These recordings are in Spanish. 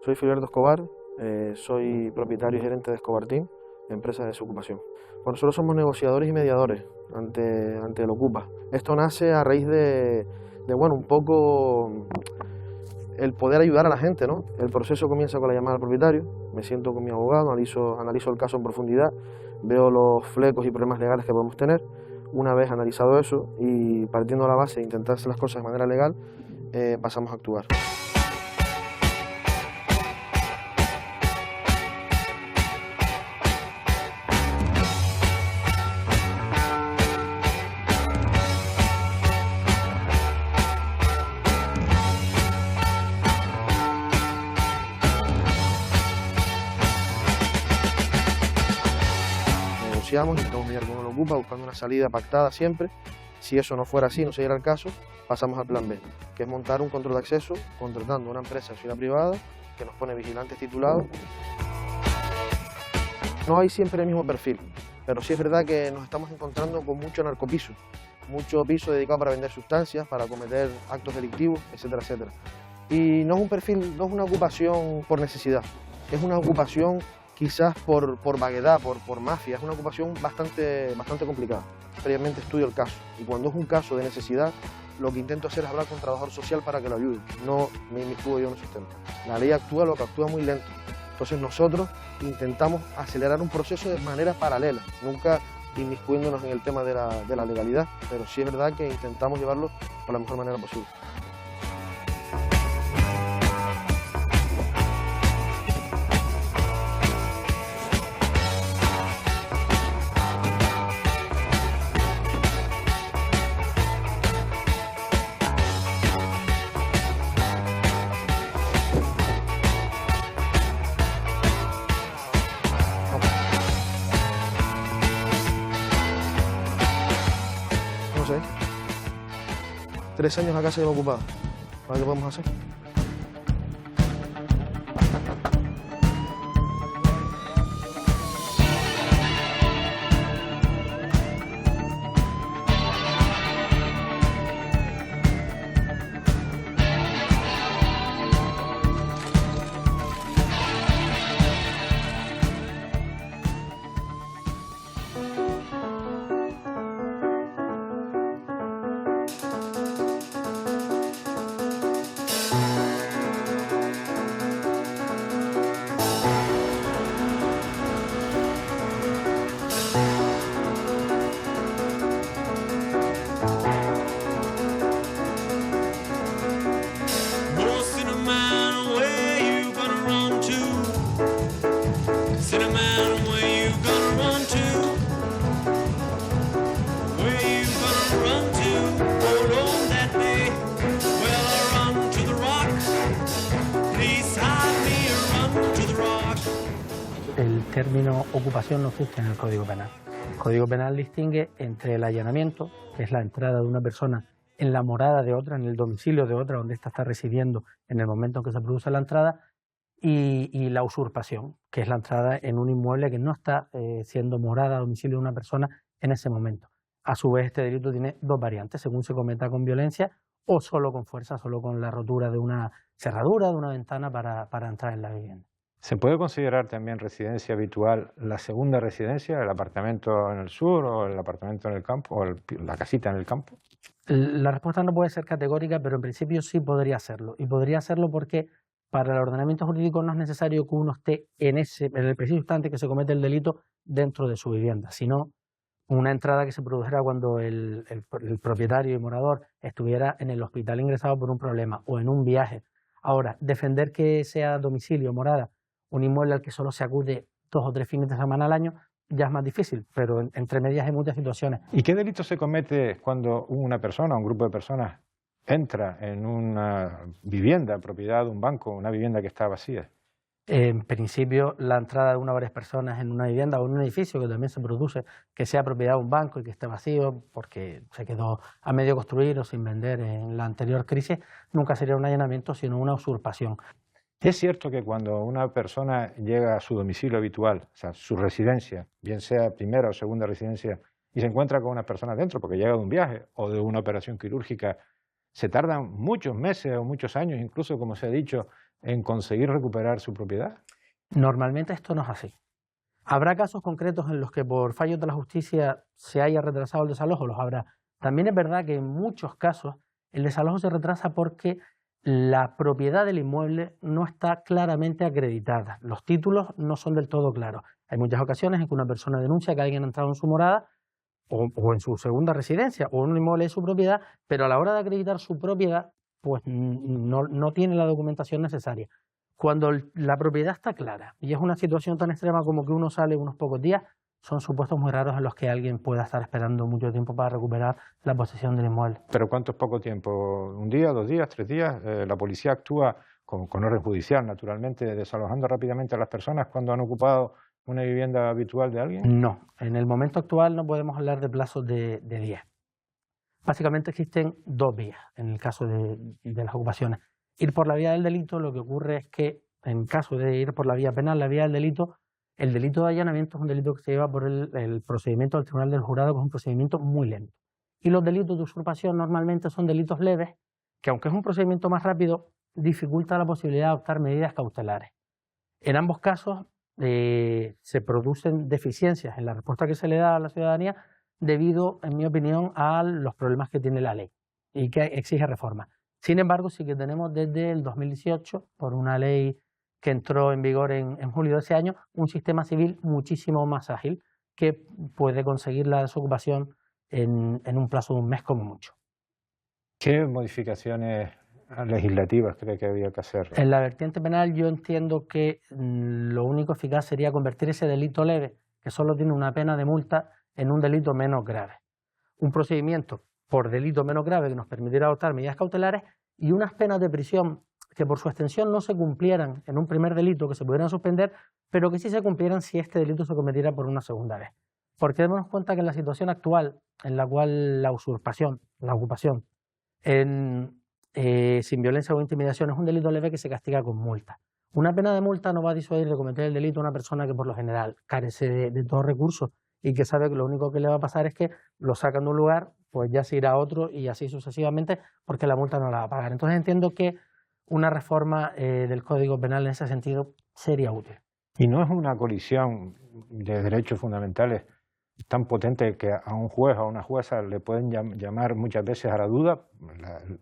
Soy Filiberto Escobar, soy propietario y gerente de Escobar Team, empresa de desocupación. Bueno, nosotros somos negociadores y mediadores ante el Ocupa. Esto nace a raíz de bueno, un poco el poder ayudar a la gente, ¿no? El proceso comienza con la llamada al propietario, me siento con mi abogado, analizo el caso en profundidad, veo los flecos y problemas legales que podemos tener. Una vez analizado eso y partiendo de la base de intentar hacer las cosas de manera legal, pasamos a actuar. Intentamos mediar con el Ocupa buscando una salida pactada siempre. Si eso no fuera así, no se diera el caso, pasamos al plan B, que es montar un control de acceso contratando una empresa de sociedad privada que nos pone vigilantes titulados. No hay siempre el mismo perfil, pero sí es verdad que nos estamos encontrando con mucho narcopiso, mucho piso dedicado para vender sustancias, para cometer actos delictivos, etcétera, etcétera. Y no es un perfil, no es una ocupación por necesidad, es una ocupación quizás por vaguedad, por mafia, es una ocupación bastante complicada. Previamente estudio el caso y cuando es un caso de necesidad, lo que intento hacer es hablar con un trabajador social para que lo ayude, no me inmiscuyo yo en esos temas. La ley actúa, lo que actúa muy lento, entonces nosotros intentamos acelerar un proceso de manera paralela, nunca inmiscuyéndonos en el tema de la legalidad, pero sí es verdad que intentamos llevarlo por la mejor manera posible. No sé, 3 años la casa lleva ocupada. ¿Para qué podemos hacer? El término ocupación no existe en el Código Penal. El Código Penal distingue entre el allanamiento, que es la entrada de una persona en la morada de otra, en el domicilio de otra, donde ésta está residiendo en el momento en que se produce la entrada, y la usurpación, que es la entrada en un inmueble que no está siendo morada, domicilio de una persona en ese momento. A su vez, este delito tiene dos variantes, según se cometa con violencia o solo con fuerza, solo con la rotura de una cerradura, de una ventana para entrar en la vivienda. ¿Se puede considerar también residencia habitual la segunda residencia, el apartamento en el sur o el apartamento en el campo o la casita en el campo? La respuesta no puede ser categórica, pero en principio sí podría serlo. Y podría serlo porque para el ordenamiento jurídico no es necesario que uno esté en el preciso instante que se comete el delito dentro de su vivienda, sino una entrada que se produjera cuando el propietario y morador estuviera en el hospital ingresado por un problema o en un viaje. Ahora, defender que sea domicilio, morada, un inmueble al que solo se acude 2 o 3 fines de semana al año, ya es más difícil, pero entre medias hay muchas situaciones. ¿Y qué delito se comete cuando una persona, un grupo de personas, entra en una vivienda, propiedad de un banco, una vivienda que está vacía? En principio, la entrada de una o varias personas en una vivienda o en un edificio que también se produce, que sea propiedad de un banco y que esté vacío porque se quedó a medio construir o sin vender en la anterior crisis, nunca sería un allanamiento, sino una usurpación. ¿Es cierto que cuando una persona llega a su domicilio habitual, o sea, su residencia, bien sea primera o segunda residencia, y se encuentra con unas personas dentro porque llega de un viaje o de una operación quirúrgica, se tardan muchos meses o muchos años, incluso como se ha dicho, en conseguir recuperar su propiedad. Normalmente esto no es así. Habrá casos concretos en los que por fallos de la justicia se haya retrasado el desalojo, los habrá. También es verdad que en muchos casos el desalojo se retrasa porque la propiedad del inmueble no está claramente acreditada. Los títulos no son del todo claros. Hay muchas ocasiones en que una persona denuncia que alguien ha entrado en su morada o en su segunda residencia o en un inmueble de su propiedad, pero a la hora de acreditar su propiedad, pues no tiene la documentación necesaria. Cuando la propiedad está clara y es una situación tan extrema como que uno sale unos pocos días, son supuestos muy raros en los que alguien pueda estar esperando mucho tiempo para recuperar la posesión del inmueble. ¿Pero cuánto es poco tiempo? ¿Un día, 2 días, 3 días? ¿La policía actúa con orden judicial, naturalmente, desalojando rápidamente a las personas cuando han ocupado una vivienda habitual de alguien? No, en el momento actual no podemos hablar de plazos de días. Básicamente existen 2 vías en el caso de las ocupaciones. Ir por la vía del delito, lo que ocurre es que en caso de ir por la vía penal, la vía del delito, el delito de allanamiento es un delito que se lleva por el procedimiento del Tribunal del Jurado, que es un procedimiento muy lento. Y los delitos de usurpación normalmente son delitos leves, que aunque es un procedimiento más rápido, dificulta la posibilidad de adoptar medidas cautelares. En ambos casos se producen deficiencias en la respuesta que se le da a la ciudadanía debido, en mi opinión, a los problemas que tiene la ley y que exige reforma. Sin embargo, sí que tenemos desde el 2018, por una ley que entró en vigor en julio de ese año, un sistema civil muchísimo más ágil que puede conseguir la desocupación en un plazo de un mes como mucho. ¿Qué modificaciones legislativas cree que había que hacer? En la vertiente penal yo entiendo que lo único eficaz sería convertir ese delito leve, que solo tiene una pena de multa, en un delito menos grave. Un procedimiento por delito menos grave que nos permitiera adoptar medidas cautelares y unas penas de prisión que por su extensión no se cumplieran en un primer delito, que se pudieran suspender, pero que sí se cumplieran si este delito se cometiera por una segunda vez. Porque démonos cuenta que en la situación actual, en la cual la usurpación, la ocupación, sin violencia o intimidación, es un delito leve que se castiga con multa. Una pena de multa no va a disuadir de cometer el delito a una persona que por lo general carece de todo recurso y que sabe que lo único que le va a pasar es que lo sacan de un lugar, pues ya se irá a otro y así sucesivamente, porque la multa no la va a pagar. Entonces entiendo que una reforma del Código Penal en ese sentido sería útil. ¿Y no es una colisión de derechos fundamentales tan potente que a un juez o a una jueza le pueden llamar muchas veces a la duda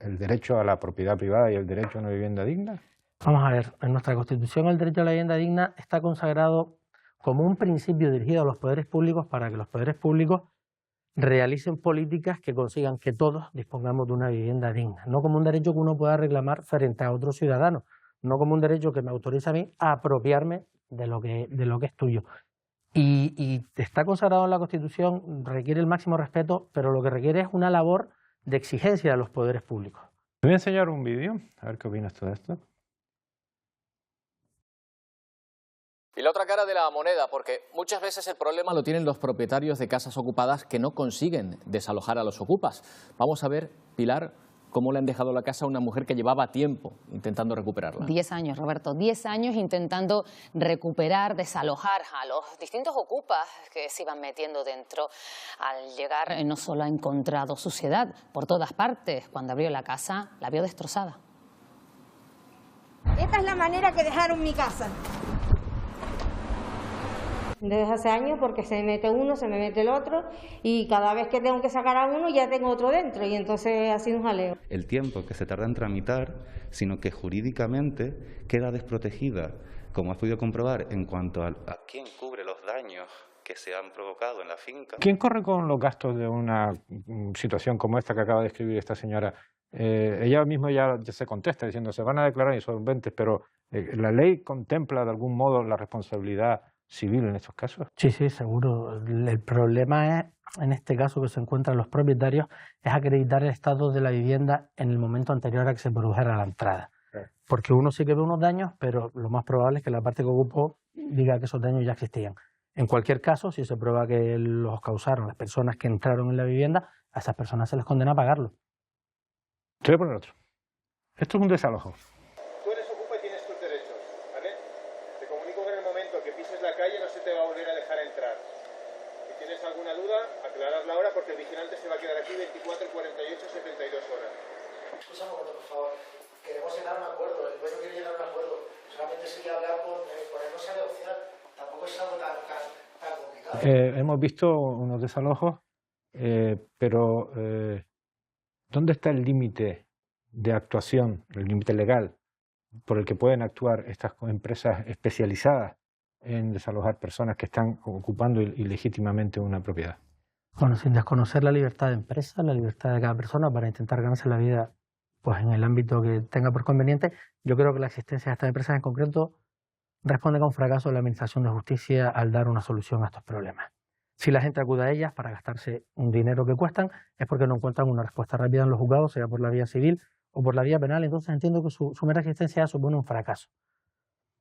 el derecho a la propiedad privada y el derecho a una vivienda digna? Vamos a ver, en nuestra Constitución el derecho a la vivienda digna está consagrado como un principio dirigido a los poderes públicos para que los poderes públicos realicen políticas que consigan que todos dispongamos de una vivienda digna, no como un derecho que uno pueda reclamar frente a otro ciudadano, no como un derecho que me autoriza a mí a apropiarme de lo que es tuyo. Y está consagrado en la Constitución, requiere el máximo respeto, pero lo que requiere es una labor de exigencia de los poderes públicos. Te voy a enseñar un vídeo, a ver qué opinas tú de esto. Y la otra cara de la moneda, porque muchas veces el problema lo tienen los propietarios de casas ocupadas que no consiguen desalojar a los ocupas. Vamos a ver, Pilar, cómo le han dejado la casa a una mujer que llevaba tiempo intentando recuperarla. 10 años, Roberto, 10 años intentando recuperar, desalojar a los distintos ocupas que se iban metiendo dentro. Al llegar no solo ha encontrado suciedad por todas partes, cuando abrió la casa la vio destrozada. Esta es la manera que dejaron mi casa. Desde hace años, porque se me mete uno, se me mete el otro, y cada vez que tengo que sacar a uno ya tengo otro dentro, y entonces ha sido un jaleo. El tiempo que se tarda en tramitar, sino que jurídicamente queda desprotegida, como has podido comprobar, en cuanto a quién cubre los daños que se han provocado en la finca. ¿Quién corre con los gastos de una situación como esta que acaba de escribir esta señora? Ella misma ya se contesta diciendo se van a declarar insolventes, pero ¿la ley contempla de algún modo la responsabilidad civil en estos casos? Sí, seguro. El problema es, en este caso que se encuentran los propietarios, es acreditar el estado de la vivienda en el momento anterior a que se produjera la entrada. Porque uno sí que ve unos daños, pero lo más probable es que la parte que ocupó diga que esos daños ya existían. En cualquier caso, si se prueba que los causaron las personas que entraron en la vivienda, a esas personas se les condena a pagarlo. Te voy a poner otro. Esto es un desalojo. Tú eres ocupa y tienes tus derechos, ¿vale? Te comunico que en el momento que pises la calle no se te va a volver a dejar entrar. Si tienes alguna duda, aclarar la hora porque el vigilante se va a quedar aquí 24, 48, 72 horas. Escucha un momento, por favor. Queremos llegar a un acuerdo, el dueño quiere llegar a un acuerdo. Solamente sería hablar por ponernos a negociar. Tampoco es algo tan complicado. Hemos visto unos desalojos, pero ¿dónde está el límite de actuación, el límite legal por el que pueden actuar estas empresas especializadas en desalojar personas que están ocupando ilegítimamente una propiedad? Bueno, sin desconocer la libertad de empresa, la libertad de cada persona para intentar ganarse la vida pues en el ámbito que tenga por conveniente, yo creo que la existencia de estas empresas en concreto responde a un fracaso de la Administración de Justicia al dar una solución a estos problemas. Si la gente acude a ellas para gastarse un dinero que cuestan, es porque no encuentran una respuesta rápida en los juzgados, sea por la vía civil o por la vía penal, entonces entiendo que su mera existencia supone un fracaso.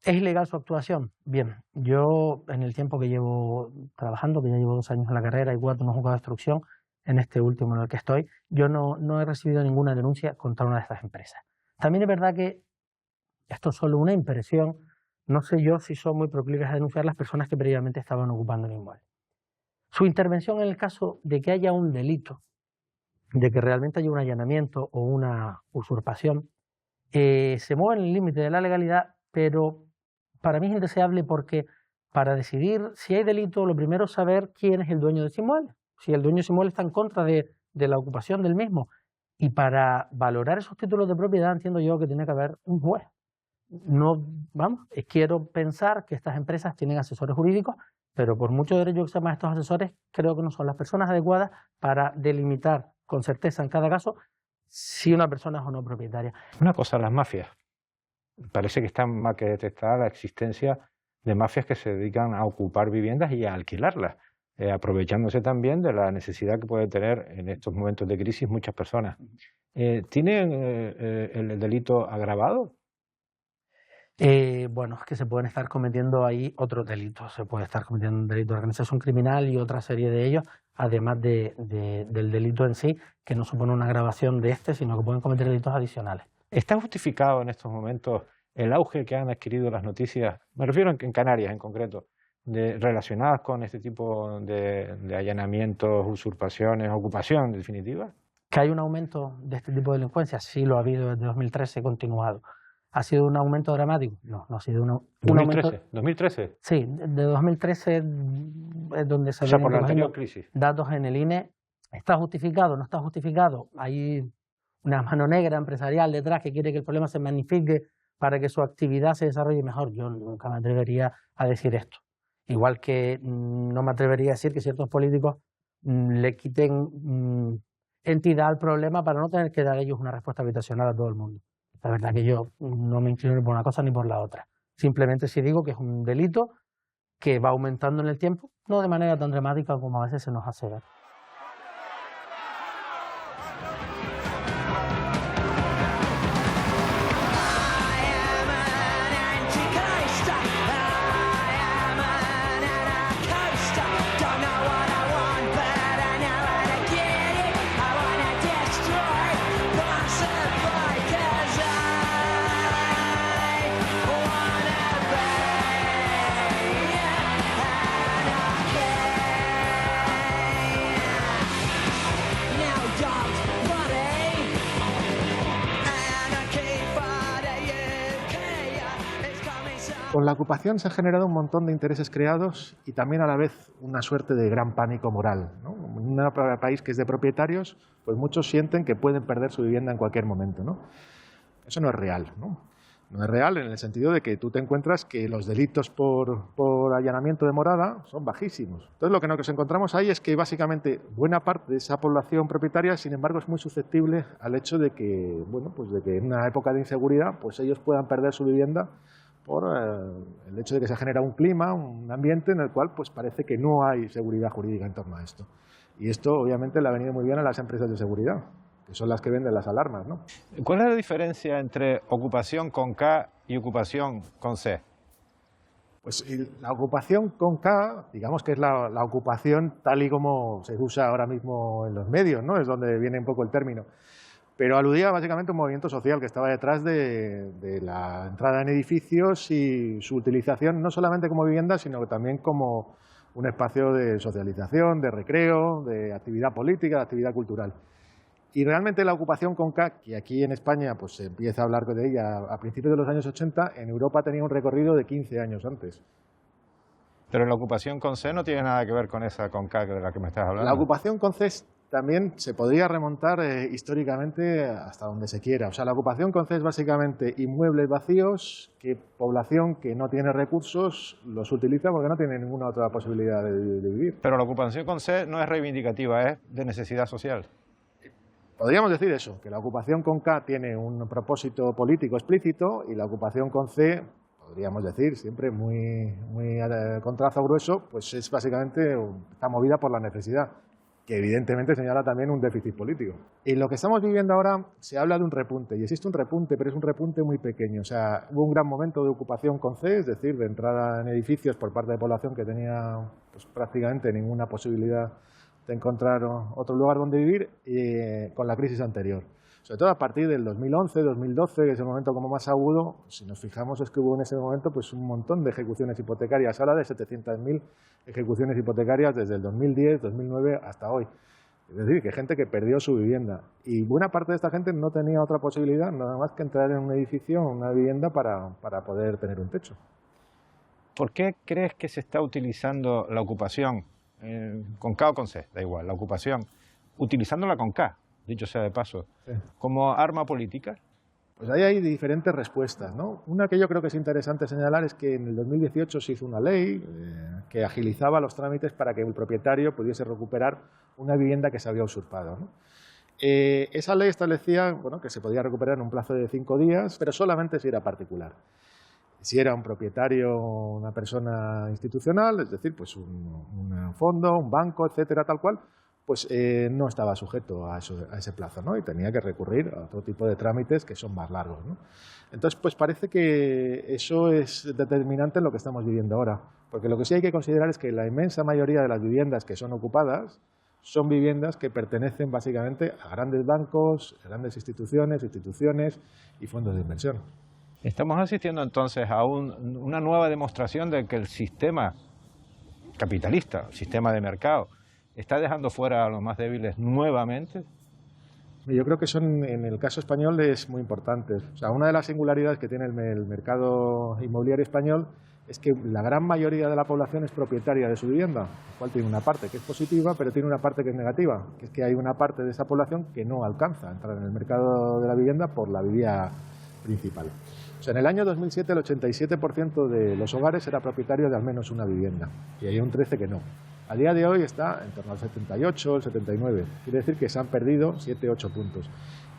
¿Es ilegal su actuación? Bien, yo en el tiempo que llevo trabajando, que ya llevo 2 años en la carrera y 4 en un juzgado de instrucción, en este último en el que estoy, yo no he recibido ninguna denuncia contra una de estas empresas. También es verdad que esto es solo una impresión, no sé yo si son muy proclives a denunciar las personas que previamente estaban ocupando el inmueble. Su intervención en el caso de que haya un delito, de que realmente haya un allanamiento o una usurpación, se mueve en el límite de la legalidad, pero para mí es indeseable porque para decidir si hay delito, lo primero es saber quién es el dueño de ese inmueble, si el dueño de ese inmueble está en contra de la ocupación del mismo. Y para valorar esos títulos de propiedad entiendo yo que tiene que haber un juez. Quiero pensar que estas empresas tienen asesores jurídicos, pero por mucho derecho que sean estos asesores, creo que no son las personas adecuadas para delimitar con certeza en cada caso si una persona es o no propietaria. Una cosa, las mafias. Parece que está más que detectada la existencia de mafias que se dedican a ocupar viviendas y a alquilarlas, aprovechándose también de la necesidad que pueden tener en estos momentos de crisis muchas personas. ¿Tienen el delito agravado? Bueno, es que se pueden estar cometiendo ahí otros delitos. Se puede estar cometiendo un delito de organización criminal y otra serie de ellos, además del delito en sí, que no supone una agravación de este, sino que pueden cometer delitos adicionales. ¿Está justificado en estos momentos el auge que han adquirido las noticias, me refiero en Canarias en concreto, relacionadas con este tipo de allanamientos, usurpaciones, ocupación, en definitiva? ¿Que hay un aumento de este tipo de delincuencia? Sí, lo ha habido desde 2013 continuado. ¿Ha sido un aumento dramático? No, no ha sido un aumento. ¿2013? Sí, de 2013 es donde se ven por la anterior crisis. Datos en el INE. ¿Está justificado? ¿No está justificado? Hay una mano negra empresarial detrás que quiere que el problema se magnifique para que su actividad se desarrolle mejor. Yo nunca me atrevería a decir esto. Igual que no me atrevería a decir que ciertos políticos le quiten entidad al problema para no tener que dar ellos una respuesta habitacional a todo el mundo. La verdad que yo no me inclino ni por una cosa ni por la otra. Simplemente sí digo que es un delito que va aumentando en el tiempo, no de manera tan dramática como a veces se nos hace ver. Con la ocupación se han generado un montón de intereses creados y también a la vez una suerte de gran pánico moral, ¿no? En un país que es de propietarios, pues muchos sienten que pueden perder su vivienda en cualquier momento, ¿no? Eso no es real, ¿no? No es real en el sentido de que tú te encuentras que los delitos por allanamiento de morada son bajísimos. Entonces lo que nos encontramos ahí es que básicamente buena parte de esa población propietaria, sin embargo, es muy susceptible al hecho de que, bueno, pues de que en una época de inseguridad, pues ellos puedan perder su vivienda por el hecho de que se genera un clima, un ambiente en el cual pues parece que no hay seguridad jurídica en torno a esto. Y esto obviamente le ha venido muy bien a las empresas de seguridad, que son las que venden las alarmas, ¿no? ¿Cuál es la diferencia entre ocupación con K y ocupación con C? Pues la ocupación con K, digamos que es la ocupación tal y como se usa ahora mismo en los medios, ¿no? Es donde viene un poco el término. Pero aludía básicamente a un movimiento social que estaba detrás de la entrada en edificios y su utilización no solamente como vivienda, sino que también como un espacio de socialización, de recreo, de actividad política, de actividad cultural. Y realmente la ocupación con K, que aquí en España pues, se empieza a hablar de ella a principios de los años 80, en Europa tenía un recorrido de 15 años antes. Pero la ocupación con C no tiene nada que ver con esa con K de la que me estás hablando. La ocupación con C también se podría remontar históricamente hasta donde se quiera. O sea, la ocupación con C es básicamente inmuebles vacíos que población que no tiene recursos los utiliza porque no tiene ninguna otra posibilidad de vivir. Pero la ocupación con C no es reivindicativa, es de necesidad social. Podríamos decir eso, que la ocupación con K tiene un propósito político explícito y la ocupación con C, podríamos decir, siempre muy con trazo grueso, pues es básicamente, está movida por la necesidad, que evidentemente señala también un déficit político. Y lo que estamos viviendo ahora, se habla de un repunte, y existe un repunte, pero es un repunte muy pequeño. O sea, hubo un gran momento de ocupación con C, es decir, de entrada en edificios por parte de población que tenía pues, prácticamente ninguna posibilidad de encontrar otro lugar donde vivir con la crisis anterior. Sobre todo a partir del 2011, 2012, que es el momento como más agudo, si nos fijamos es que hubo en ese momento pues un montón de ejecuciones hipotecarias, habla de 700.000 ejecuciones hipotecarias desde el 2010, 2009 hasta hoy. Es decir, que gente que perdió su vivienda. Y buena parte de esta gente no tenía otra posibilidad, nada más que entrar en un edificio, una vivienda para poder tener un techo. ¿Por qué crees que se está utilizando la ocupación, con K o con C, da igual, la ocupación, utilizándola con K, dicho sea de paso, sí, como arma política? Pues ahí hay diferentes respuestas, ¿no? Una que yo creo que es interesante señalar es que en el 2018 se hizo una ley que agilizaba los trámites para que el propietario pudiese recuperar una vivienda que se había usurpado, ¿no? Esa ley establecía bueno, que se podía recuperar en un plazo de 5 días, pero solamente si era particular. Si era un propietario, una persona institucional, es decir, pues un fondo, un banco, etcétera, tal cual, pues no estaba sujeto a ese plazo, ¿no? Y tenía que recurrir a otro tipo de trámites que son más largos, ¿no? Entonces, pues parece que eso es determinante en lo que estamos viviendo ahora, porque lo que sí hay que considerar es que la inmensa mayoría de las viviendas que son ocupadas son viviendas que pertenecen básicamente a grandes bancos, a grandes instituciones y fondos de inversión. Estamos asistiendo entonces a una nueva demostración de que el sistema capitalista, el sistema de mercado, está dejando fuera a los más débiles nuevamente. Yo creo que eso en el caso español es muy importante. O sea, una de las singularidades que tiene el mercado inmobiliario español es que la gran mayoría de la población es propietaria de su vivienda, lo cual tiene una parte que es positiva, pero tiene una parte que es negativa, que es que hay una parte de esa población que no alcanza a entrar en el mercado de la vivienda por la vía principal. O sea, en el año 2007 el 87% de los hogares era propietario de al menos una vivienda y hay un 13% que no. A día de hoy está en torno al 78, el 79. Quiere decir que se han perdido 7-8 puntos.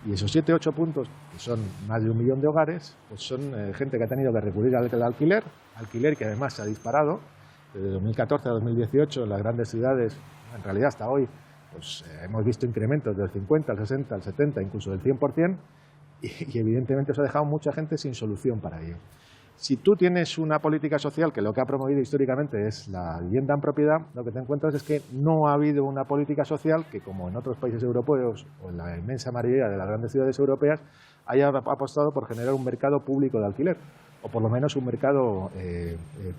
Y esos 7-8 puntos, que son más de 1 millón de hogares, pues son gente que ha tenido que recurrir al alquiler que además se ha disparado. Desde 2014 a 2018 en las grandes ciudades, en realidad hasta hoy, pues hemos visto incrementos del 50, al 60, al 70, incluso del 100%, y evidentemente eso ha dejado mucha gente sin solución para ello. Si tú tienes una política social que lo que ha promovido históricamente es la vivienda en propiedad, lo que te encuentras es que no ha habido una política social que, como en otros países europeos o en la inmensa mayoría de las grandes ciudades europeas, haya apostado por generar un mercado público de alquiler, o por lo menos un mercado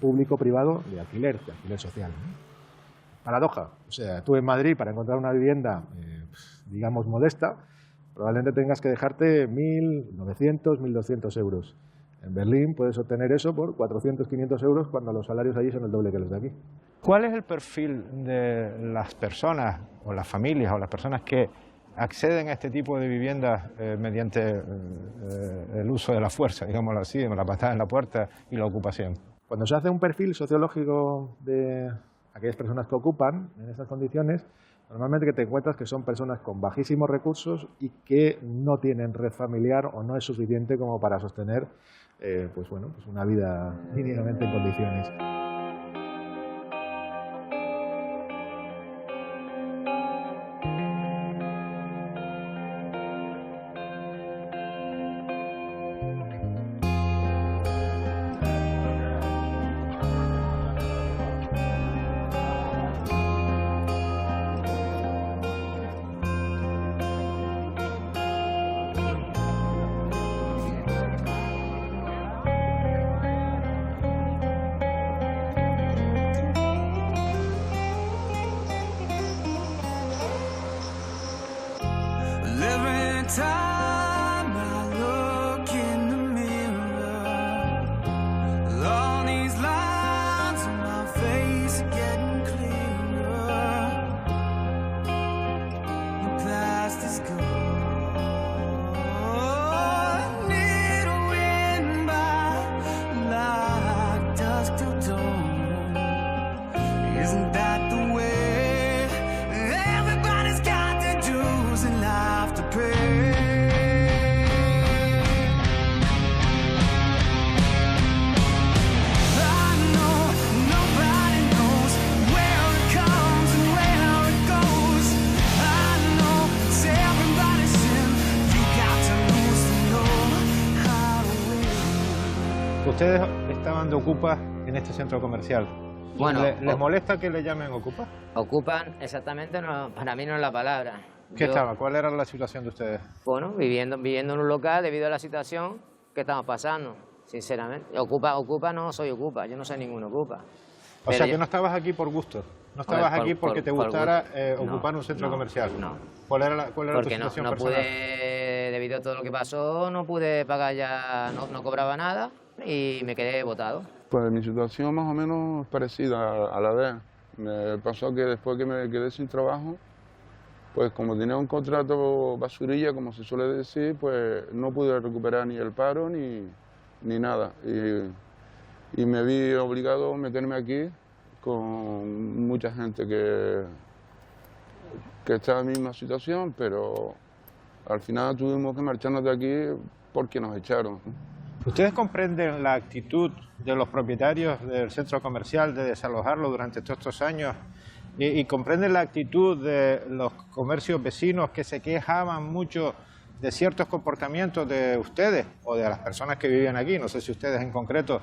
público-privado de alquiler social, ¿no? Paradoja. O sea, tú en Madrid, para encontrar una vivienda, digamos, modesta, probablemente tengas que dejarte 1.900, 1.200 euros. En Berlín puedes obtener eso por 400, 500 euros cuando los salarios allí son el doble que los de aquí. ¿Cuál es el perfil de las personas o las familias o las personas que acceden a este tipo de viviendas mediante el uso de la fuerza, digámoslo así, la patada en la puerta y la ocupación? Cuando se hace un perfil sociológico de aquellas personas que ocupan en estas condiciones, normalmente que te encuentras que son personas con bajísimos recursos y que no tienen red familiar o no es suficiente como para sostener pues una vida mínimamente en condiciones. time I look in the mirror, all these lines on my face are getting clearer. The past is gone. Need a wind by like dusk till dawn. Isn't that the way? Everybody's got their dues in life to pay. I know nobody knows where it comes and where it goes. I know it's everybody's sin. You got to lose to know how to win. Ustedes estaban de ocupas en este centro comercial. Bueno, ¿Les molesta que le llamen ocupas? Ocupan, exactamente, no, para mí no es la palabra. ¿Qué estaba? ¿Cuál era la situación de ustedes? Bueno, viviendo en un local debido a la situación que estamos pasando, sinceramente. Ocupa no soy ocupa, yo no soy ningún ocupa. O sea que no estabas aquí por gusto, no estabas aquí porque te gustara ocupar un centro comercial. No. ¿Cuál era tu Porque situación no personal? pude, debido a todo lo que pasó, no pude pagar ya, no cobraba nada y me quedé botado. Pues mi situación más o menos es parecida a la de él. Me pasó que después que me quedé sin trabajo, pues como tenía un contrato basurilla, como se suele decir, pues no pude recuperar ni el paro ni nada. Y me vi obligado a meterme aquí con mucha gente que está en la misma situación, pero al final tuvimos que marcharnos de aquí porque nos echaron. ¿Ustedes comprenden la actitud de los propietarios del centro comercial de desalojarlo durante todos estos años? ¿Y comprenden la actitud de los comercios vecinos que se quejaban mucho de ciertos comportamientos de ustedes o de las personas que vivían aquí? No sé si ustedes en concreto,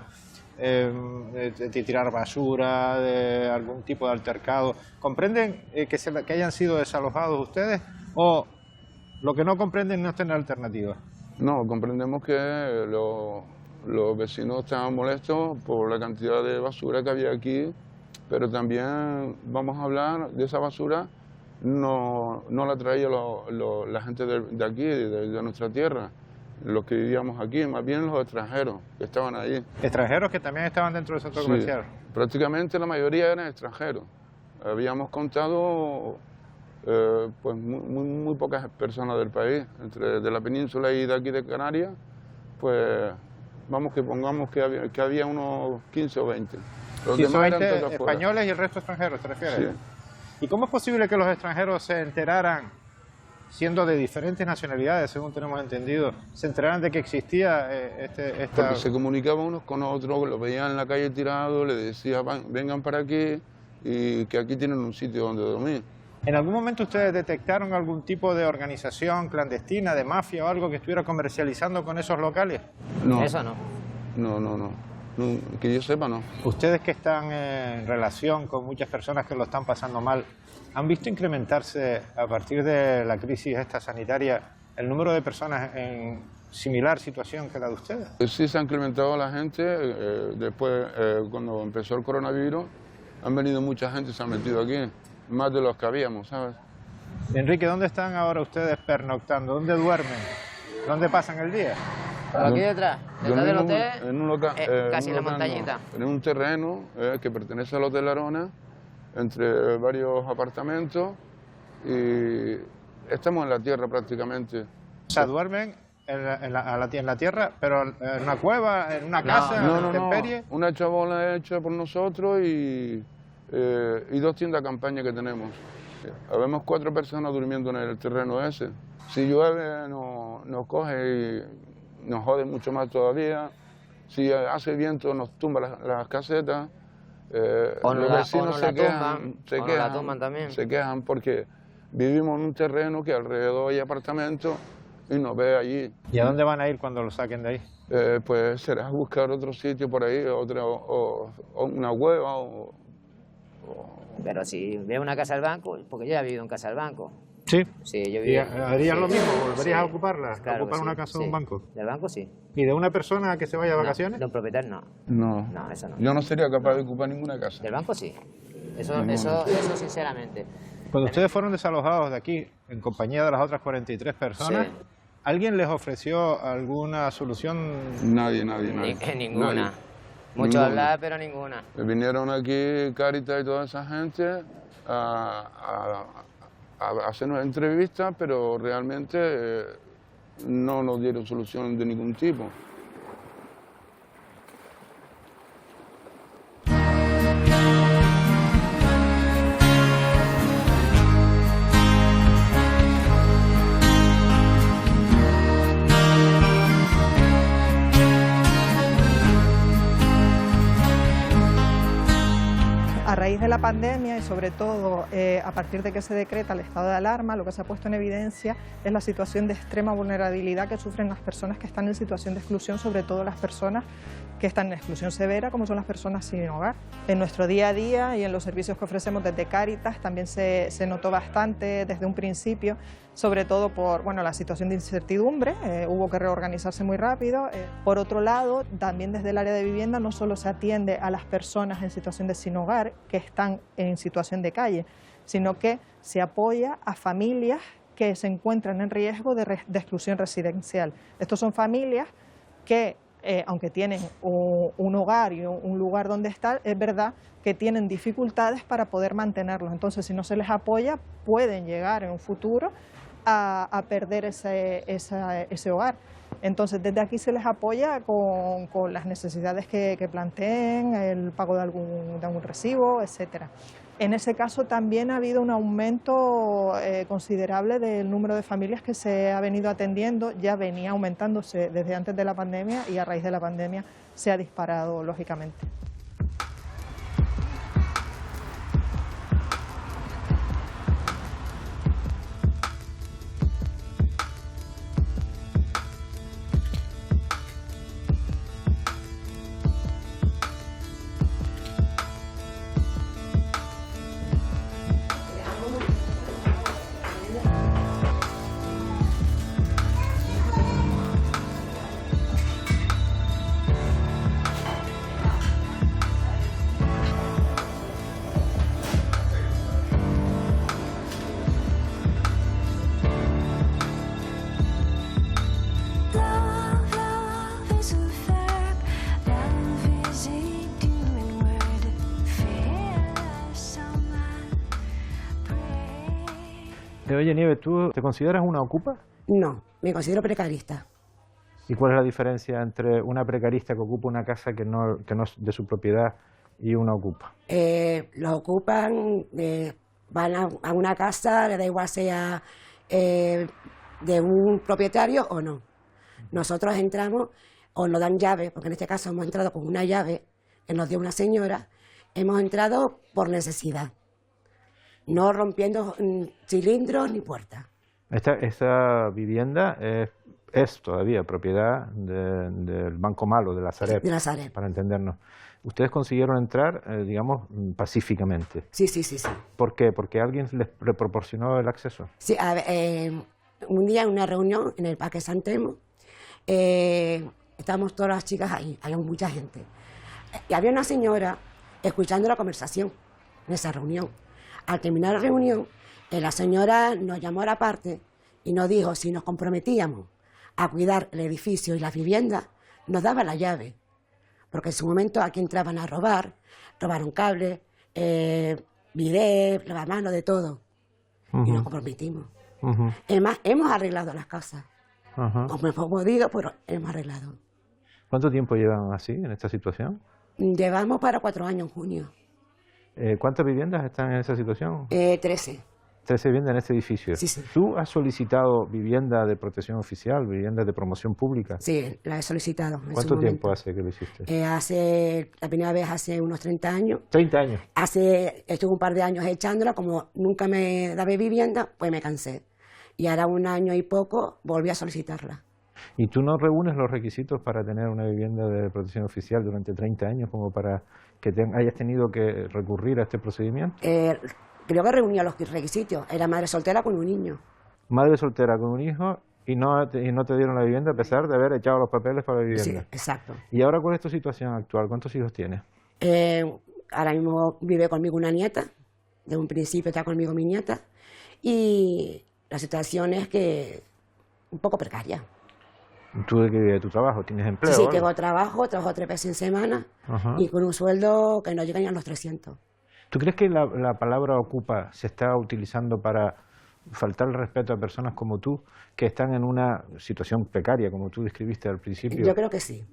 de tirar basura, de algún tipo de altercado. ¿Comprenden que hayan sido desalojados ustedes o lo que no comprenden no es tener alternativa? No, comprendemos que los vecinos estaban molestos por la cantidad de basura que había aquí, pero también vamos a hablar de esa basura, no la traía la gente de aquí, de nuestra tierra, los que vivíamos aquí, más bien los extranjeros que estaban ahí. ¿Extranjeros que también estaban dentro del centro comercial? Prácticamente la mayoría eran extranjeros. Habíamos contado pues muy pocas personas del país, de la península y de aquí de Canarias, pues vamos que pongamos que había unos 15 o 20. Los 15 o demás 20 eran todos españoles y el resto extranjeros, ¿te refieres? Sí. ¿Y cómo es posible que los extranjeros se enteraran, siendo de diferentes nacionalidades, según tenemos entendido, se enteraran de que existía esta...? Porque se comunicaban unos con otros, los veían en la calle tirado, les decían vengan para aquí y que aquí tienen un sitio donde dormir. ¿En algún momento ustedes detectaron algún tipo de organización clandestina, de mafia o algo que estuviera comercializando con esos locales? No. Eso no. No, que yo sepa no. Ustedes que están en relación con muchas personas que lo están pasando mal, ¿han visto incrementarse a partir de la crisis esta sanitaria el número de personas en similar situación que la de ustedes? Sí se ha incrementado la gente, después cuando empezó el coronavirus han venido mucha gente, se ha metido aquí, más de los que habíamos, ¿sabes? Enrique, ¿dónde están ahora ustedes pernoctando? ¿Dónde duermen? ¿Dónde pasan el día? Aquí detrás del hotel, en un local, casi en la local, montañita. no, en un terreno que pertenece al Hotel Arona, entre varios apartamentos, y estamos en la tierra prácticamente. O sea, duermen en la tierra, pero en una cueva, en una casa, en intemperie. Una chabola hecha por nosotros y 2 tiendas de campaña que tenemos. Habemos 4 personas durmiendo en el terreno ese. Si llueve nos coge y nos jode mucho más todavía. Si hace viento nos tumba las casetas. Los vecinos se quejan porque vivimos en un terreno que alrededor hay apartamentos y nos ve allí. ¿Y a dónde van a ir cuando lo saquen de ahí? Pues será buscar otro sitio por ahí, o una hueva Pero si veo una casa del banco, porque yo ya he vivido en casa del banco. ¿Sí? Sí, yo ¿Y harías lo mismo? ¿Volverías a ocuparla? Claro, ¿Ocupar una casa o un banco? Del banco sí. ¿Y de una persona que se vaya de vacaciones? De un propietario no. No, eso no. Yo no sería capaz de ocupar ninguna casa. Del banco sí. Eso sinceramente. Cuando ustedes fueron desalojados de aquí, en compañía de las otras 43 personas, ¿Alguien les ofreció alguna solución? Nadie. Ninguna. Nadie. Mucho Ninguna. hablar, pero ninguna. Vinieron aquí Cáritas y toda esa gente a hacernos entrevistas, pero realmente no nos dieron solución de ningún tipo. A raíz de la pandemia y sobre todo a partir de que se decreta el estado de alarma, lo que se ha puesto en evidencia es la situación de extrema vulnerabilidad que sufren las personas que están en situación de exclusión, sobre todo las personas que están en exclusión severa, como son las personas sin hogar. En nuestro día a día y en los servicios que ofrecemos desde Cáritas también se notó bastante desde un principio, sobre todo por la situación de incertidumbre, hubo que reorganizarse muy rápido. Por otro lado, también desde el área de vivienda no solo se atiende a las personas en situación de sin hogar que están en situación de calle, sino que se apoya a familias que se encuentran en riesgo de exclusión residencial. Estos son familias que, aunque tienen un hogar y un lugar donde estar, es verdad que tienen dificultades para poder mantenerlos. Entonces, si no se les apoya, pueden llegar en un futuro a perder ese hogar. Entonces, desde aquí se les apoya con las necesidades que planteen, el pago de algún recibo, etcétera. En ese caso también ha habido un aumento considerable del número de familias que se ha venido atendiendo, ya venía aumentándose desde antes de la pandemia y a raíz de la pandemia se ha disparado lógicamente. Oye, Nieves, ¿tú te consideras una ocupa? No, me considero precarista. ¿Y cuál es la diferencia entre una precarista que ocupa una casa que no es de su propiedad y una ocupa? Los ocupan, van a una casa, le da igual sea de un propietario o no. Nosotros entramos o nos dan llave, porque en este caso hemos entrado con una llave que nos dio una señora, hemos entrado por necesidad, no rompiendo cilindros ni puertas. Esta vivienda es todavía propiedad del Banco Malo, de la Sareb, de la Sareb, para entendernos. ¿Ustedes consiguieron entrar, digamos, pacíficamente? Sí. ¿Por qué? ¿Porque alguien les proporcionó el acceso? Sí, un día en una reunión en el Parque San Telmo, estábamos todas las chicas ahí, había mucha gente. Y había una señora escuchando la conversación en esa reunión. Al terminar la reunión, la señora nos llamó a la parte y nos dijo si nos comprometíamos a cuidar el edificio y las viviendas, nos daba la llave. Porque en su momento aquí entraban a robaron cables, bidet, lavamanos, de todo. Y nos comprometimos. Además, hemos arreglado las casas. Como hemos podido, pero hemos arreglado. ¿Cuánto tiempo llevan así, en esta situación? Llevamos para 4 años en junio. ¿Cuántas viviendas están en esa situación? 13. 13 viviendas en este edificio. Sí. ¿Tú has solicitado vivienda de protección oficial, vivienda de promoción pública? Sí, la he solicitado. ¿Cuánto tiempo hace que lo hiciste? La primera vez hace unos 30 años. ¿30 años? Estuve un par de años echándola, como nunca me daba vivienda, pues me cansé. Y ahora 1 año y poco volví a solicitarla. ¿Y tú no reúnes los requisitos para tener una vivienda de protección oficial durante 30 años como para que hayas tenido que recurrir a este procedimiento? Creo que reunía los requisitos. Era madre soltera con un niño. Madre soltera con un hijo y no te dieron la vivienda a pesar de haber echado los papeles para la vivienda. Sí, exacto. ¿Y ahora cuál es tu situación actual? ¿Cuántos hijos tienes? Ahora mismo vive conmigo una nieta. De un principio está conmigo mi nieta. Y la situación es que un poco precaria. ¿Tú de qué vives de tu trabajo? ¿Tienes empleo? Sí, o algo? tengo trabajo 3 veces en semana Ajá. y con un sueldo que no llega ni a los 300. ¿Tú crees que la palabra ocupa se está utilizando para faltar el respeto a personas como tú, que están en una situación precaria, como tú describiste al principio? Yo creo que sí.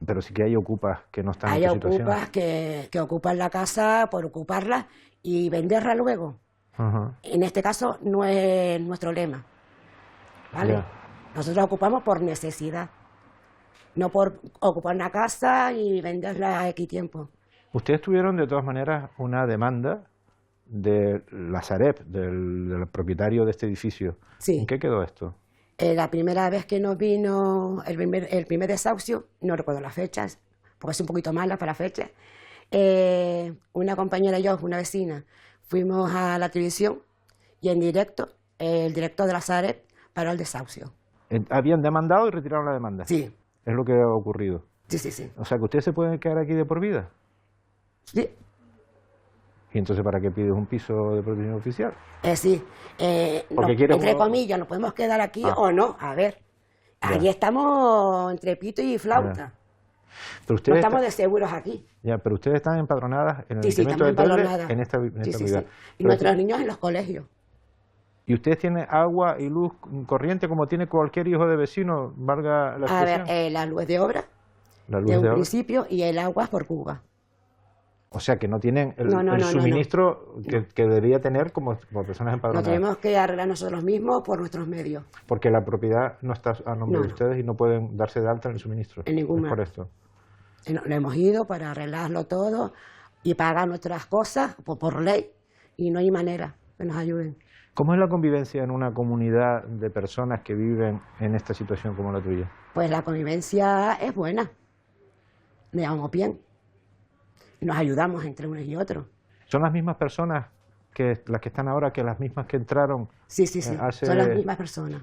Pero sí que hay ocupas que no están Hay en esta situación. ocupas que ocupan la casa por ocuparla y venderla luego. Ajá. En este caso no es nuestro lema, ¿vale? Ya. Nosotros ocupamos por necesidad, no por ocupar una casa y venderla a X tiempo. Ustedes tuvieron de todas maneras una demanda de la Sareb, del propietario de este edificio. Sí. ¿En qué quedó esto? La primera vez que nos vino el primer desahucio, no recuerdo las fechas, porque es un poquito mala para fechas, una compañera y yo, una vecina, fuimos a la televisión y en directo el director de la Sareb paró el desahucio. ¿Habían demandado y retiraron la demanda? Sí. Es lo que ha ocurrido. Sí, sí, sí. O sea, que ustedes se pueden quedar aquí de por vida. Sí. ¿Y entonces para qué pides un piso de protección oficial? Sí. Porque quieres entre uno- comillas, ¿nos podemos quedar aquí Ah. o no? A ver, aquí estamos entre pito y flauta. Pero No ustedes, estamos de seguros aquí. pero ustedes están empadronadas en el Sí, sí, Ayuntamiento estamos de Telde empadronadas. en esta Sí, sí, unidad. sí. Y Pero nuestros niños en los colegios. ¿Y ustedes tienen agua y luz corriente como tiene cualquier hijo de vecino, valga la A expresión? ver, la luz de obra La luz de un de obra. principio y el agua por Cuba. O sea, que no tienen el, No, no, el no, no, suministro que debería tener como personas Nos empadronadas. tenemos que arreglar nosotros mismos por nuestros medios. Porque la propiedad no está a nombre No, de no. ustedes y no pueden darse de alta en el suministro. En ningún Es por momento. esto. Lo hemos ido para arreglarlo todo y pagar nuestras cosas por ley y no hay manera que nos ayuden. ¿Cómo es la convivencia en una comunidad de personas que viven en esta situación como la tuya? Pues la convivencia es buena. Nos llevamos bien. Nos ayudamos entre unos y otros. ¿Son las mismas personas que las que están ahora que las mismas que entraron? Sí, sí, sí. hace- Son las mismas personas.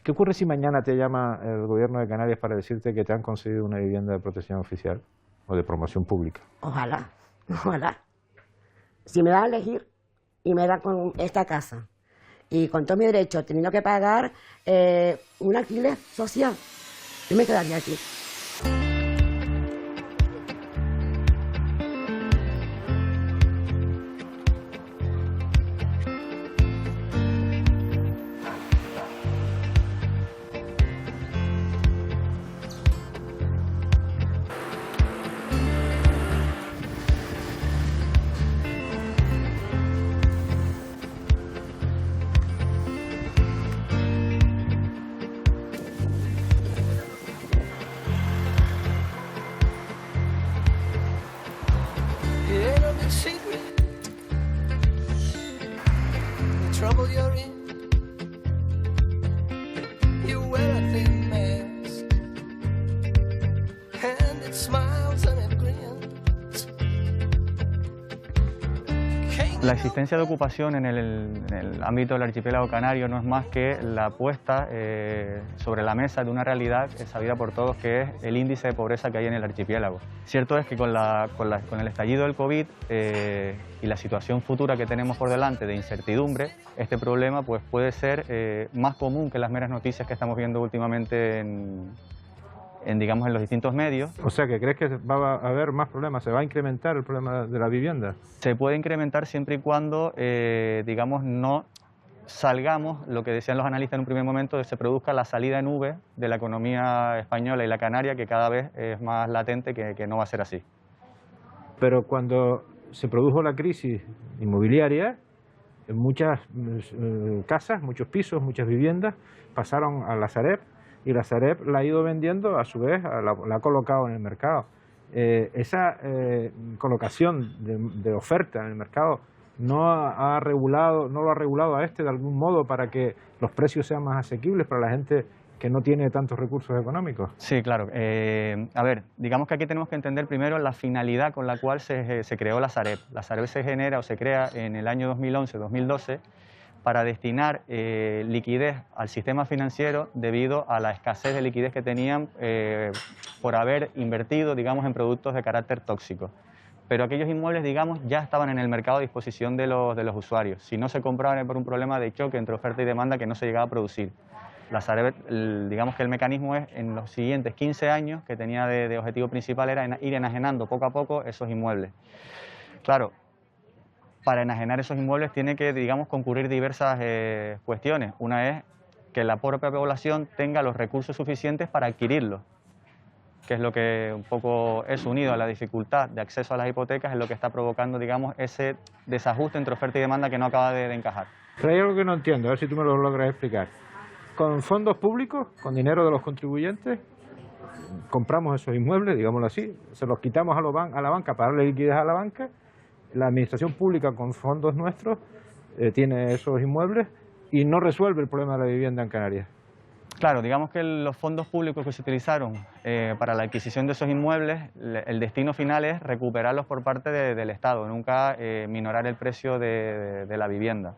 ¿Qué ocurre si mañana te llama el gobierno de Canarias para decirte que te han concedido una vivienda de protección oficial o de promoción pública? Ojalá, ojalá. Si me dan a elegir y me dan con esta casa y con todo mi derecho teniendo que pagar un alquiler social, yo me quedaría aquí. It ain't no big secret. The trouble you're in. You wear a thin mask. And it smiles and it grins. La existencia de ocupación en el ámbito del archipiélago canario no es más que la puesta sobre la mesa de una realidad sabida por todos, que es el índice de pobreza que hay en el archipiélago. Cierto es que con el estallido del COVID y la situación futura que tenemos por delante de incertidumbre, este problema pues, puede ser más común que las meras noticias que estamos viendo últimamente digamos, en los distintos medios. O sea, que crees que va a haber más problemas, se va a incrementar el problema de la vivienda. Se puede incrementar siempre y cuando, digamos, no salgamos, lo que decían los analistas en un primer momento, se produzca la salida en V de la economía española y la canaria, que cada vez es más latente que no va a ser así. Pero cuando se produjo la crisis inmobiliaria, muchas casas, muchos pisos, muchas viviendas pasaron a la Sareb, y la Sareb la ha ido vendiendo, a su vez la ha colocado en el mercado. Esa colocación de oferta en el mercado no lo ha regulado a este de algún modo para que los precios sean más asequibles para la gente que no tiene tantos recursos económicos. Sí, claro. A ver, digamos que aquí tenemos que entender primero la finalidad con la cual se creó la Sareb. La Sareb se genera o se crea en el año 2011-2012 para destinar liquidez al sistema financiero debido a la escasez de liquidez que tenían por haber invertido, digamos, en productos de carácter tóxico. Pero aquellos inmuebles, digamos, ya estaban en el mercado a disposición de los usuarios. Si no se compraban por un problema de choque entre oferta y demanda que no se llegaba a producir. La Sareb, digamos que el mecanismo es en los siguientes 15 años, que tenía de objetivo principal era ir enajenando poco a poco esos inmuebles. Claro, para enajenar esos inmuebles tiene que, digamos, concurrir diversas cuestiones. Una es que la propia población tenga los recursos suficientes para adquirirlos, que es lo que un poco es unido a la dificultad de acceso a las hipotecas, es lo que está provocando, digamos, ese desajuste entre oferta y demanda que no acaba de encajar. Pero hay algo que no entiendo, a ver si tú me lo logras explicar. Con fondos públicos, con dinero de los contribuyentes, compramos esos inmuebles, digámoslo así, se los quitamos a la banca para darle liquidez a la banca, la administración pública con fondos nuestros tiene esos inmuebles y no resuelve el problema de la vivienda en Canarias. Claro, digamos que los fondos públicos que se utilizaron para la adquisición de esos inmuebles, el destino final es recuperarlos por parte del Estado, nunca minorar el precio de la vivienda.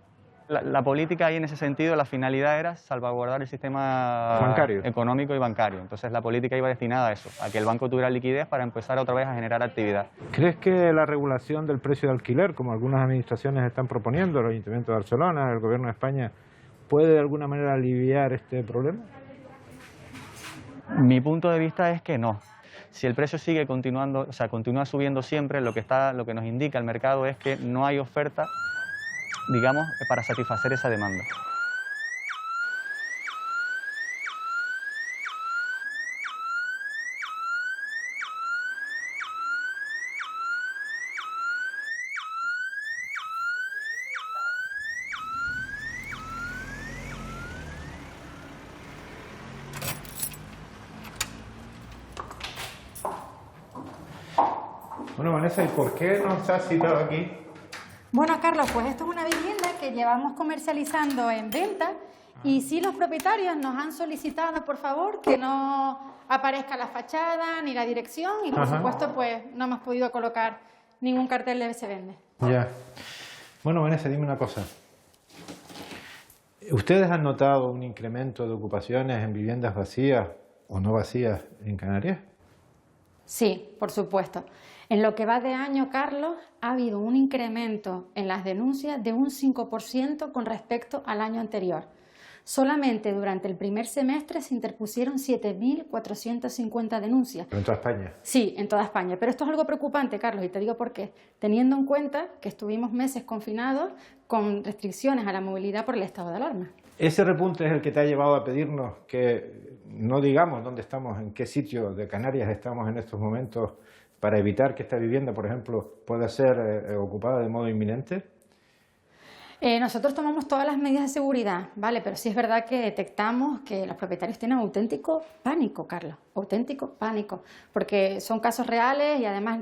La política ahí en ese sentido, la finalidad era salvaguardar el sistema bancario, económico y bancario. Entonces la política iba destinada a eso, a que el banco tuviera liquidez para empezar otra vez a generar actividad. ¿Crees que la regulación del precio de alquiler, como algunas administraciones están proponiendo, el Ayuntamiento de Barcelona, el Gobierno de España, puede de alguna manera aliviar este problema? Mi punto de vista es que no. Si el precio sigue continuando, o sea, continúa subiendo siempre, lo que nos indica el mercado es que no hay oferta, digamos, para satisfacer esa demanda. Bueno, Vanessa, ¿y por qué nos has citado aquí? Bueno, Carlos, pues esto es una vivienda que llevamos comercializando en venta y sí los propietarios nos han solicitado, por favor, que no aparezca la fachada ni la dirección y, por supuesto, pues no hemos podido colocar ningún cartel de se vende. Ya. Bueno, Vanessa, dime una cosa. ¿Ustedes han notado un incremento de ocupaciones en viviendas vacías o no vacías en Canarias? Sí, por supuesto. En lo que va de año, Carlos, ha habido un incremento en las denuncias de un 5% con respecto al año anterior. Solamente durante el primer semestre se interpusieron 7.450 denuncias. ¿Pero en toda España? Sí, en toda España. Pero esto es algo preocupante, Carlos, y te digo por qué. Teniendo en cuenta que estuvimos meses confinados con restricciones a la movilidad por el estado de alarma. Ese repunte es el que te ha llevado a pedirnos que no digamos dónde estamos, en qué sitio de Canarias estamos en estos momentos, para evitar que esta vivienda, por ejemplo, pueda ser ocupada de modo inminente. Nosotros tomamos todas las medidas de seguridad, ¿vale? Pero sí es verdad que detectamos que los propietarios tienen auténtico pánico, Carlos, auténtico pánico, porque son casos reales y además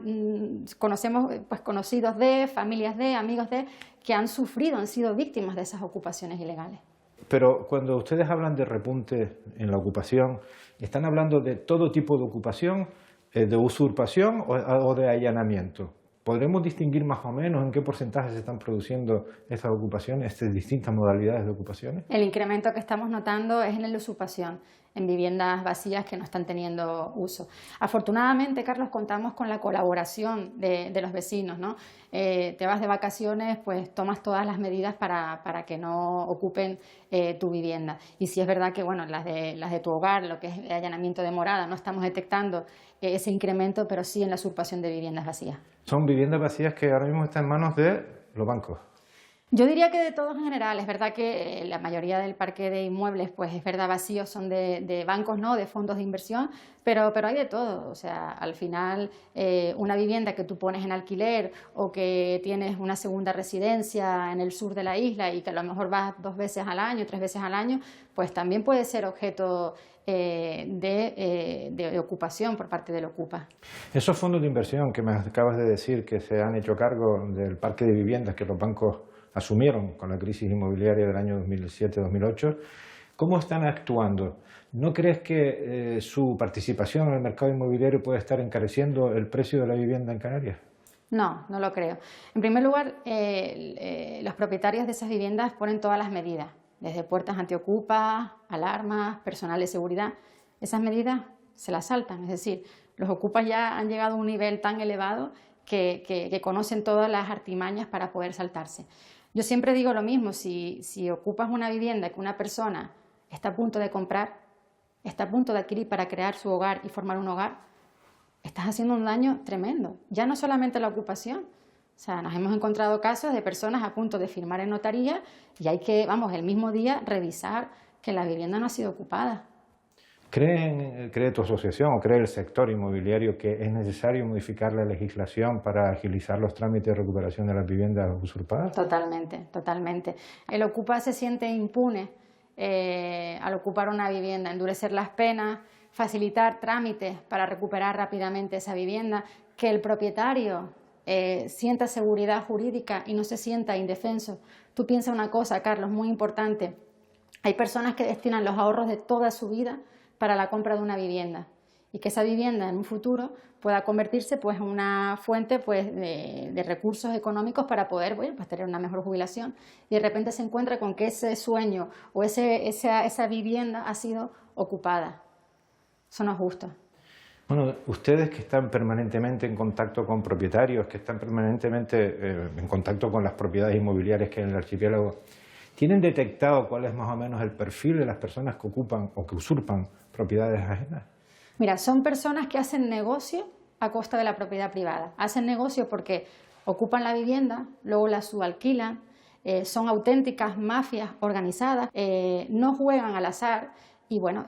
conocemos pues, conocidos de, familias de, amigos de, que han sufrido, han sido víctimas de esas ocupaciones ilegales. Pero cuando ustedes hablan de repunte en la ocupación, ¿están hablando de todo tipo de ocupación, de usurpación o de allanamiento? ¿Podremos distinguir más o menos en qué porcentaje se están produciendo estas ocupaciones, estas distintas modalidades de ocupaciones? El incremento que estamos notando es en la usurpación, en viviendas vacías que no están teniendo uso. Afortunadamente, Carlos, contamos con la colaboración de los vecinos, ¿no? Te vas de vacaciones, pues tomas todas las medidas para que no ocupen tu vivienda. Y sí es verdad que, bueno, las de tu hogar, lo que es el allanamiento de morada, no estamos detectando ese incremento, pero sí en la usurpación de viviendas vacías. Son viviendas vacías que ahora mismo están en manos de los bancos. Yo diría que de todos en general. Es verdad que la mayoría del parque de inmuebles, pues es verdad, vacíos son de bancos, ¿no?, de fondos de inversión, pero hay de todo. O sea, al final una vivienda que tú pones en alquiler o que tienes una segunda residencia en el sur de la isla y que a lo mejor vas 2 veces al año, 3 veces al año, pues también puede ser objeto de ocupación por parte del Ocupa. Esos fondos de inversión que me acabas de decir que se han hecho cargo del parque de viviendas que los bancos asumieron con la crisis inmobiliaria del año 2007-2008, ¿cómo están actuando? ¿No crees que su participación en el mercado inmobiliario puede estar encareciendo el precio de la vivienda en Canarias? No, no lo creo. En primer lugar, los propietarios de esas viviendas ponen todas las medidas, desde puertas antiocupas, alarmas, personal de seguridad. Esas medidas se las saltan, es decir, los ocupas ya han llegado a un nivel tan elevado que conocen todas las artimañas para poder saltarse. Yo siempre digo lo mismo, si ocupas una vivienda que una persona está a punto de comprar, está a punto de adquirir para crear su hogar y formar un hogar, estás haciendo un daño tremendo. Ya no solamente la ocupación, o sea, nos hemos encontrado casos de personas a punto de firmar en notaría y hay que, vamos, el mismo día revisar que la vivienda no ha sido ocupada. ¿Cree tu asociación o cree el sector inmobiliario que es necesario modificar la legislación para agilizar los trámites de recuperación de las viviendas usurpadas? Totalmente, totalmente. El Ocupa se siente impune al ocupar una vivienda, endurecer las penas, facilitar trámites para recuperar rápidamente esa vivienda, que el propietario sienta seguridad jurídica y no se sienta indefenso. Tú piensa una cosa, Carlos, muy importante. Hay personas que destinan los ahorros de toda su vida para la compra de una vivienda y que esa vivienda en un futuro pueda convertirse pues, en una fuente pues, de recursos económicos para poder pues, tener una mejor jubilación. Y de repente se encuentra con que ese sueño o esa vivienda ha sido ocupada. Eso no es justo. Bueno, ustedes que están permanentemente en contacto con propietarios, que están permanentemente en contacto con las propiedades inmobiliarias que hay en el archipiélago, ¿tienen detectado cuál es más o menos el perfil de las personas que ocupan o que usurpan propiedades ajenas? Mira, son personas que hacen negocio a costa de la propiedad privada. Hacen negocio porque ocupan la vivienda, luego la subalquilan, son auténticas mafias organizadas, no juegan al azar y bueno,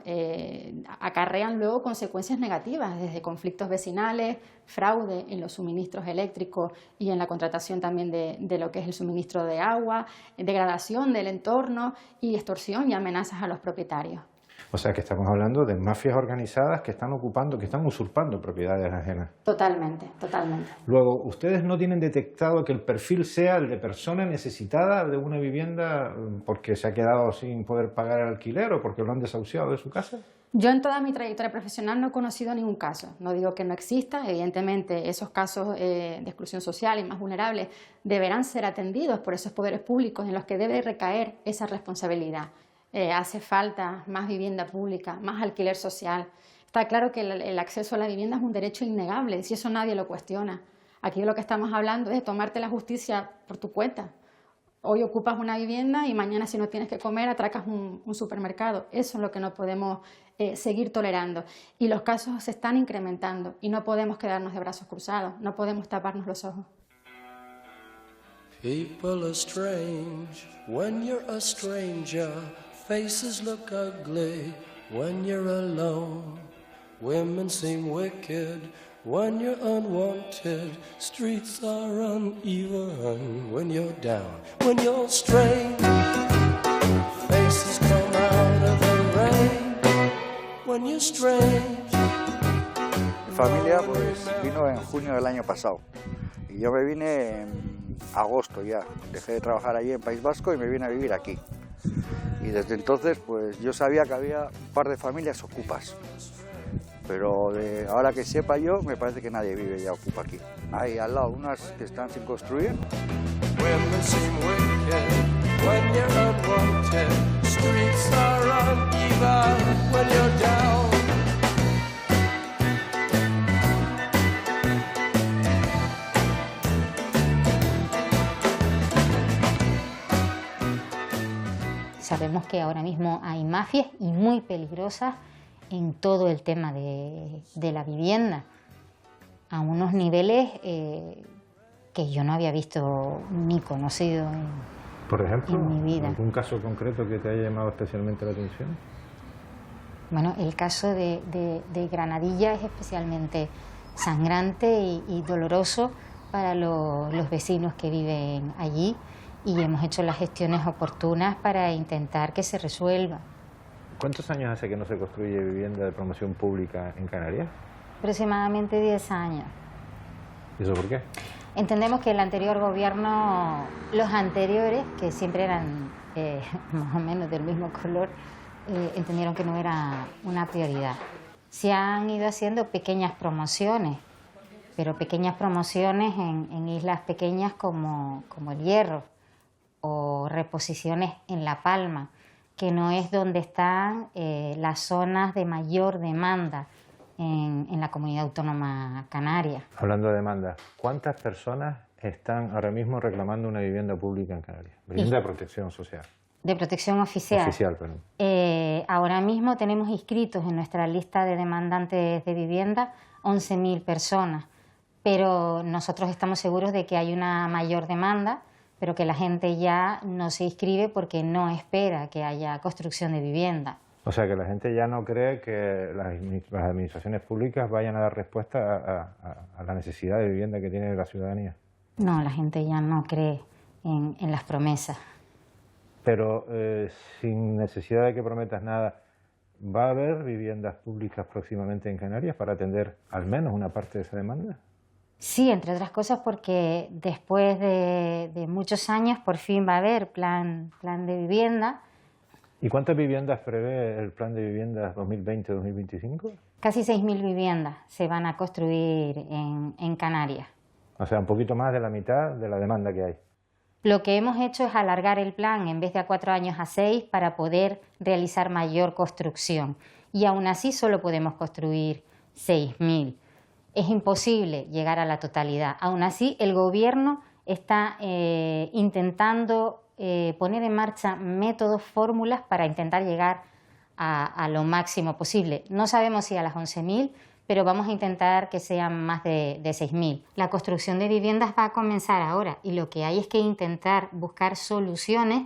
acarrean luego consecuencias negativas, desde conflictos vecinales, fraude en los suministros eléctricos y en la contratación también de lo que es el suministro de agua, degradación del entorno y extorsión y amenazas a los propietarios. O sea que estamos hablando de mafias organizadas que están ocupando, que están usurpando propiedades ajenas. Totalmente, totalmente. Luego, ¿ustedes no tienen detectado que el perfil sea el de persona necesitada de una vivienda porque se ha quedado sin poder pagar el alquiler o porque lo han desahuciado de su casa? Yo en toda mi trayectoria profesional no he conocido ningún caso. No digo que no exista, evidentemente esos casos de exclusión social y más vulnerables deberán ser atendidos por esos poderes públicos en los que debe recaer esa responsabilidad. Hace falta más vivienda pública, más alquiler social. Está claro que el acceso a la vivienda es un derecho innegable, si eso nadie lo cuestiona. Aquí lo que estamos hablando es de tomarte la justicia por tu cuenta. Hoy ocupas una vivienda y mañana, si no tienes que comer, atracas un supermercado. Eso es lo que no podemos seguir tolerando. Y los casos se están incrementando y no podemos quedarnos de brazos cruzados, no podemos taparnos los ojos. People are strange when you're a stranger. Faces look ugly when you're alone. Women seem wicked when you're unwanted. Streets are uneven when you're down. When you're strange, faces come out of the rain. When you're strange. Mi familia pues vino en junio del año pasado y yo me vine en agosto ya. Dejé de trabajar allí en País Vasco y me vine a vivir aquí. Y desde entonces pues yo sabía que había un par de familias ocupas, pero ahora que sepa yo me parece que nadie vive ya ocupa aquí. Hay al lado unas que están sin construir. Sabemos que ahora mismo hay mafias y muy peligrosas en todo el tema de la vivienda, a unos niveles que yo no había visto ni conocido Por ejemplo, en mi vida. ¿algún caso concreto que te haya llamado especialmente la atención? Bueno, el caso de Granadilla es especialmente sangrante y doloroso para los vecinos que viven allí. Y hemos hecho las gestiones oportunas para intentar que se resuelva. ¿Cuántos años hace que no se construye vivienda de promoción pública en Canarias? Aproximadamente 10 años. ¿Y eso por qué? Entendemos que el anterior gobierno, los anteriores, que siempre eran más o menos del mismo color, entendieron que no era una prioridad. Se han ido haciendo pequeñas promociones, pero pequeñas promociones en islas pequeñas como el Hierro, o reposiciones en La Palma, que no es donde están las zonas de mayor demanda en la comunidad autónoma canaria. Hablando de demanda, ¿cuántas personas están ahora mismo reclamando una vivienda pública en Canarias? Vivienda de protección social. De protección oficial. Oficial, perdón. ahora mismo tenemos inscritos en nuestra lista de demandantes de vivienda 11.000 personas, pero nosotros estamos seguros de que hay una mayor demanda, pero que la gente ya no se inscribe porque no espera que haya construcción de vivienda. O sea, que la gente ya no cree que las administraciones públicas vayan a dar respuesta a la necesidad de vivienda que tiene la ciudadanía. No, la gente ya no cree en las promesas. Pero sin necesidad de que prometas nada, ¿va a haber viviendas públicas próximamente en Canarias para atender al menos una parte de esa demanda? Sí, entre otras cosas porque después de muchos años por fin va a haber plan de vivienda. ¿Y cuántas viviendas prevé el plan de viviendas 2020-2025? Casi 6.000 viviendas se van a construir en Canarias. O sea, un poquito más de la mitad de la demanda que hay. Lo que hemos hecho es alargar el plan en vez de a 4 años a 6 para poder realizar mayor construcción. Y aún así solo podemos construir 6.000. Es imposible llegar a la totalidad. Aún así, el Gobierno está intentando poner en marcha métodos, fórmulas para intentar llegar a lo máximo posible. No sabemos si a las 11.000, pero vamos a intentar que sean más de 6.000. La construcción de viviendas va a comenzar ahora y lo que hay es que intentar buscar soluciones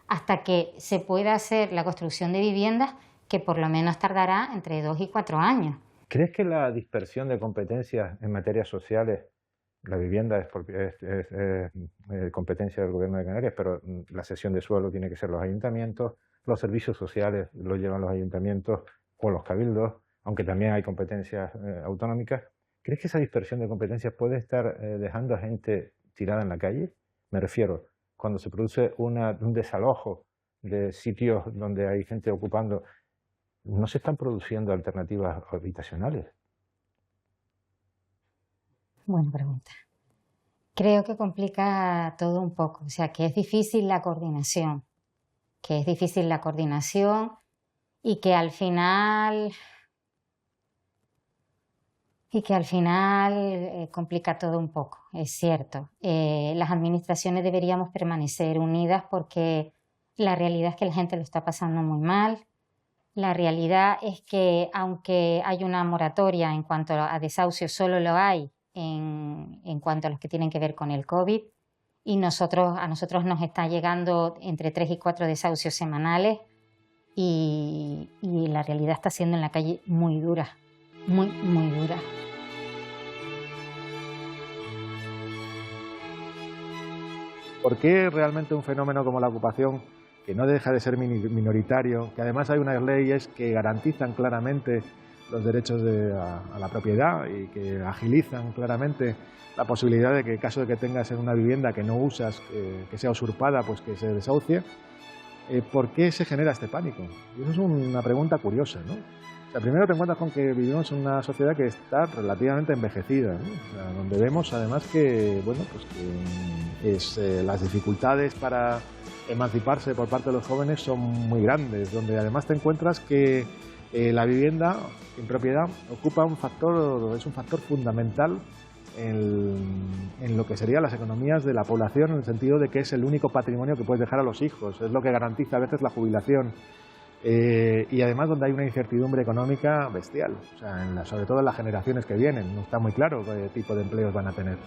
hasta que se pueda hacer la construcción de viviendas, que por lo menos tardará entre 2 y 4 años. ¿Crees que la dispersión de competencias en materias sociales, la vivienda es competencia del Gobierno de Canarias, pero la cesión de suelo tiene que ser los ayuntamientos, los servicios sociales los llevan los ayuntamientos o los cabildos, aunque también hay competencias autonómicas? ¿Crees que esa dispersión de competencias puede estar dejando a gente tirada en la calle? Me refiero, cuando se produce un desalojo de sitios donde hay gente ocupando, ¿no se están produciendo alternativas habitacionales? Buena pregunta. Creo que complica todo un poco, o sea, que es difícil la coordinación, y que al final complica todo un poco, es cierto. Las administraciones deberíamos permanecer unidas porque la realidad es que la gente lo está pasando muy mal. La realidad es que aunque hay una moratoria en cuanto a desahucios, solo lo hay en cuanto a los que tienen que ver con el COVID, y a nosotros nos está llegando entre 3 y 4 desahucios semanales y la realidad está siendo en la calle muy dura, muy dura. ¿Por qué realmente un fenómeno como la ocupación, que no deja de ser minoritario, que además hay unas leyes que garantizan claramente los derechos a la propiedad y que agilizan claramente la posibilidad de que en caso de que tengas en una vivienda que no usas, que sea usurpada, pues que se desahucie? ¿Por qué se genera este pánico? Y eso es una pregunta curiosa, ¿no? O sea, primero te encuentras con que vivimos en una sociedad que está relativamente envejecida, ¿no? O sea, donde vemos además que, bueno, pues que las dificultades para emanciparse por parte de los jóvenes son muy grandes, donde además te encuentras que la vivienda en propiedad es un factor fundamental en lo que serían las economías de la población, en el sentido de que es el único patrimonio que puedes dejar a los hijos, es lo que garantiza a veces la jubilación, y además donde hay una incertidumbre económica bestial, o sea, sobre todo en las generaciones que vienen, no está muy claro qué tipo de empleos van a tener.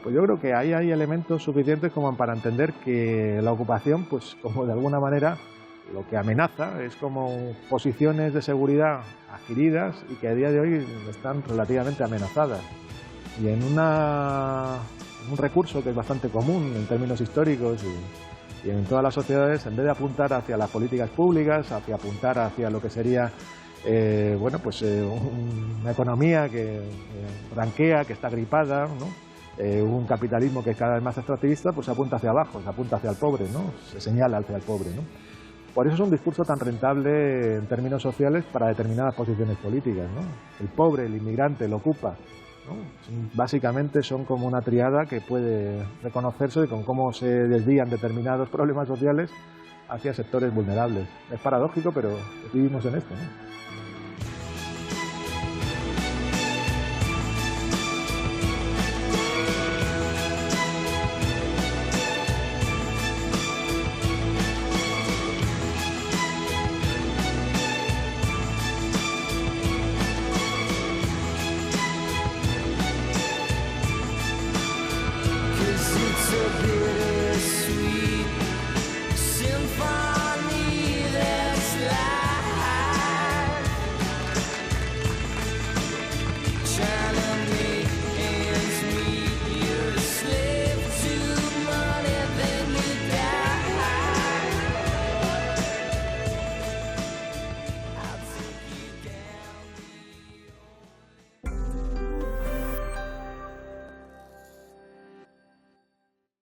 Pues yo creo que ahí hay elementos suficientes como para entender que la ocupación, pues como de alguna manera, lo que amenaza es como posiciones de seguridad adquiridas y que a día de hoy están relativamente amenazadas. Y en un recurso que es bastante común en términos históricos y en todas las sociedades, en vez de apuntar hacia las políticas públicas, hacia apuntar hacia lo que sería una economía que ranquea, que está gripada, ¿no? Un capitalismo que es cada vez más extractivista, pues se apunta hacia abajo, se apunta hacia el pobre, ¿no? Se señala hacia el pobre, ¿no? Por eso es un discurso tan rentable en términos sociales para determinadas posiciones políticas, ¿no? El pobre, el inmigrante, el ocupa, ¿no? Básicamente son como una triada que puede reconocerse con cómo se desvían determinados problemas sociales hacia sectores vulnerables. Es paradójico, pero vivimos en esto, ¿no? disappear.